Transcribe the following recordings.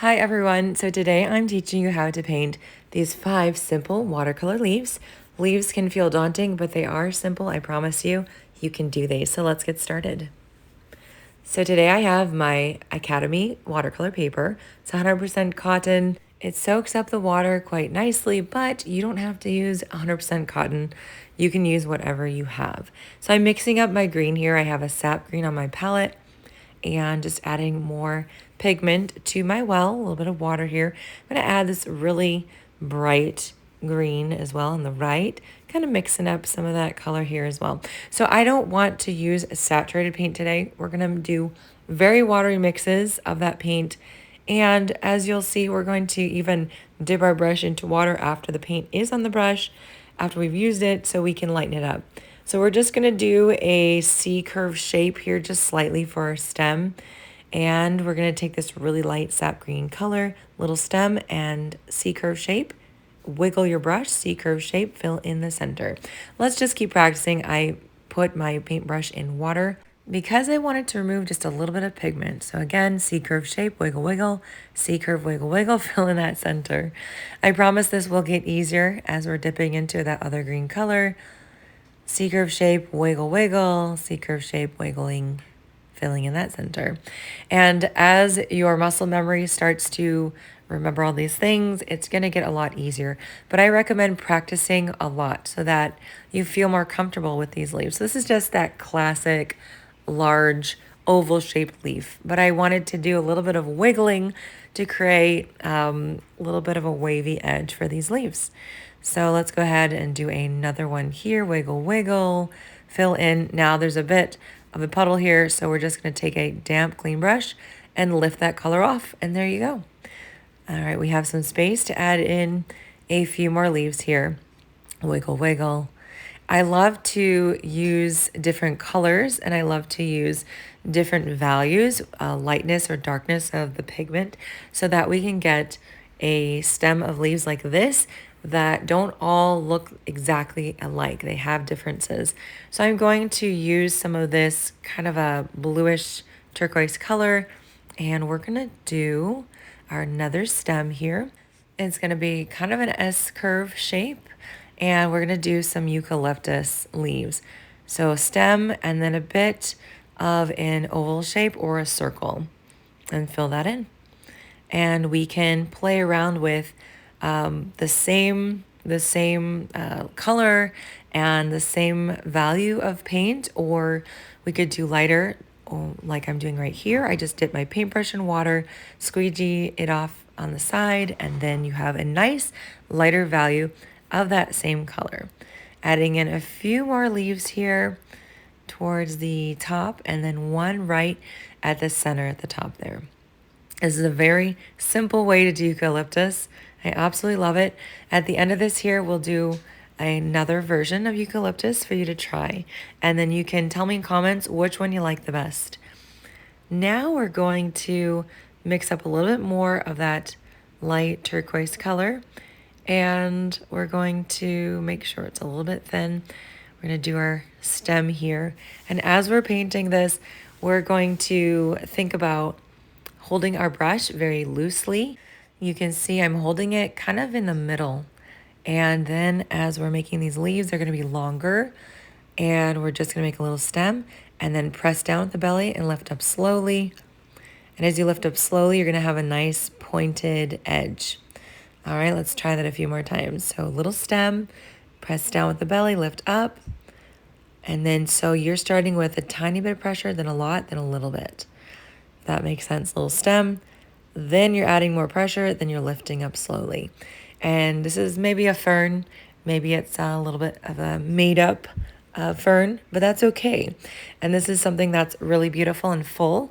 Hi everyone, so today I'm teaching you how to paint these 5 simple watercolor leaves. Leaves can feel daunting, but they are simple, I promise you. You can do these, so let's get started. So today I have my Academy watercolor paper. It's 100% cotton. It soaks up the water quite nicely, but you don't have to use 100% cotton. You can use whatever you have. So I'm mixing up my green here. I have a sap green on my palette and just adding more pigment to my well, a little bit of water here. I'm gonna add this really bright green as well on the right, kind of mixing up some of that color here as well. So I don't want to use a saturated paint today. We're gonna do very watery mixes of that paint. And as you'll see, we're going to even dip our brush into water after the paint is on the brush, after we've used it, so we can lighten it up. So we're just gonna do a C-curve shape here just slightly for our stem. And we're gonna take this really light sap green color, little stem and C-curve shape. Wiggle your brush, C-curve shape, fill in the center. Let's just keep practicing. I put my paintbrush in water because I wanted to remove just a little bit of pigment. So again, C-curve shape, wiggle, wiggle, C-curve, wiggle, wiggle, fill in that center. I promise this will get easier as we're dipping into that other green color. C-curve shape, wiggle, wiggle, C-curve shape, wiggling, filling in that center. And as your muscle memory starts to remember all these things, it's going to get a lot easier. But I recommend practicing a lot so that you feel more comfortable with these leaves. So this is just that classic large oval shaped leaf, but I wanted to do a little bit of wiggling to create a little bit of a wavy edge for these leaves. So let's go ahead and do another one here. Wiggle, wiggle, fill in. Now there's a bit of a puddle here, so we're just going to take a damp, clean brush and lift that color off, and there you go. All right, we have some space to add in a few more leaves here. Wiggle, wiggle. I love to use different colors, and I love to use different values, lightness or darkness of the pigment, so that we can get a stem of leaves like this that don't all look exactly alike. They have differences. So I'm going to use some of this kind of a bluish turquoise color, and we're gonna do our another stem here. It's gonna be kind of an S-curve shape, and we're gonna do some eucalyptus leaves. So a stem and then a bit of an oval shape or a circle, and fill that in. And we can play around with the same color and the same value of paint, or we could do lighter, or like I'm doing right here. I just dip my paintbrush in water, squeegee it off on the side, and then you have a nice lighter value of that same color. Adding in a few more leaves here towards the top, and then one right at the center at the top there. This is a very simple way to do eucalyptus. I absolutely love it. At the end of this here, we'll do another version of eucalyptus for you to try. And then you can tell me in comments which one you like the best. Now we're going to mix up a little bit more of that light turquoise color. And we're going to make sure it's a little bit thin. We're going to do our stem here. And as we're painting this, we're going to think about holding our brush very loosely. You can see I'm holding it kind of in the middle. And then as we're making these leaves, they're gonna be longer. And we're just gonna make a little stem and then press down at the belly and lift up slowly. And as you lift up slowly, you're gonna have a nice pointed edge. All right, let's try that a few more times. So little stem, press down with the belly, lift up. And then so you're starting with a tiny bit of pressure, then a lot, then a little bit. If that makes sense. Little stem, then you're adding more pressure, then you're lifting up slowly. And this is maybe a fern, maybe it's a little bit of a made up fern, but that's okay. And this is something that's really beautiful and full.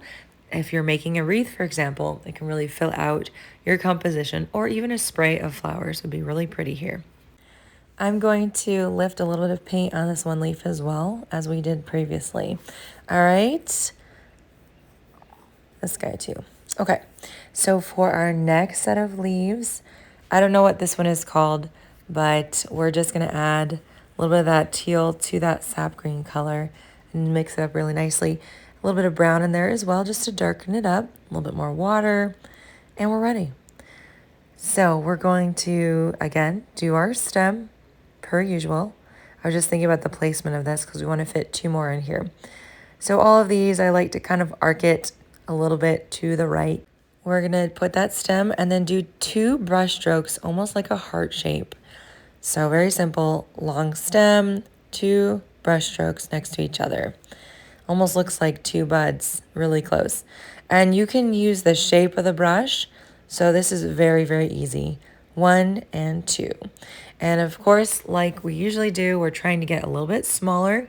If you're making a wreath, for example, it can really fill out your composition, or even a spray of flowers would be really pretty here. I'm going to lift a little bit of paint on this one leaf as well, as we did previously. All right. This guy too. Okay, so for our next set of leaves, I don't know what this one is called, but we're just gonna add a little bit of that teal to that sap green color and mix it up really nicely. A little bit of brown in there as well, just to darken it up, a little bit more water, and we're ready. So we're going to, again, do our stem per usual. I was just thinking about the placement of this because we want to fit 2 more in here. So all of these, I like to kind of arc it a little bit to the right. We're going to put that stem and then do 2 brush strokes, almost like a heart shape. So very simple, long stem, 2 brush strokes next to each other. Almost looks like 2 buds, really close. And you can use the shape of the brush. So this is very, very easy. 1 and 2. And of course, like we usually do, we're trying to get a little bit smaller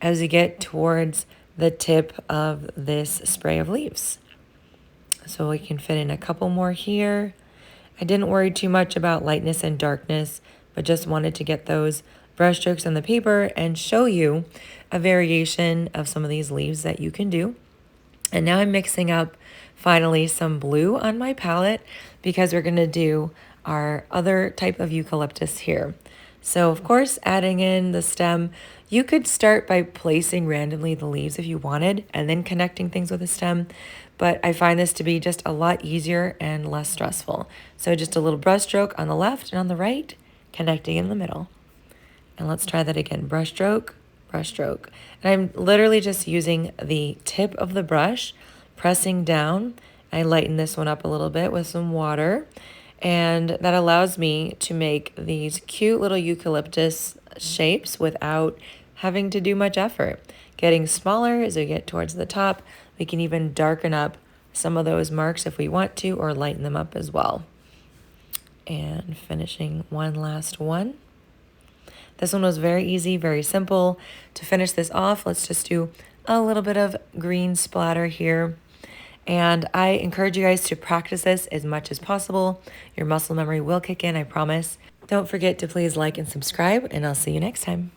as we get towards the tip of this spray of leaves. So we can fit in a couple more here. I didn't worry too much about lightness and darkness, but just wanted to get those brush strokes on the paper and show you a variation of some of these leaves that you can do. And now I'm mixing up finally some blue on my palette because we're going to do our other type of eucalyptus here. So of course, adding in the stem, you could start by placing randomly the leaves if you wanted and then connecting things with the stem. But I find this to be just a lot easier and less stressful. So just a little brush stroke on the left and on the right, connecting in the middle. And let's try that again. Brush stroke, brush stroke. And I'm literally just using the tip of the brush, pressing down. I lighten this one up a little bit with some water. And that allows me to make these cute little eucalyptus shapes without having to do much effort. Getting smaller as we get towards the top. We can even darken up some of those marks if we want to, or lighten them up as well. And finishing one last one. This one was very easy, very simple. To finish this off, let's just do a little bit of green splatter here. And I encourage you guys to practice this as much as possible. Your muscle memory will kick in, I promise. Don't forget to please like and subscribe, and I'll see you next time.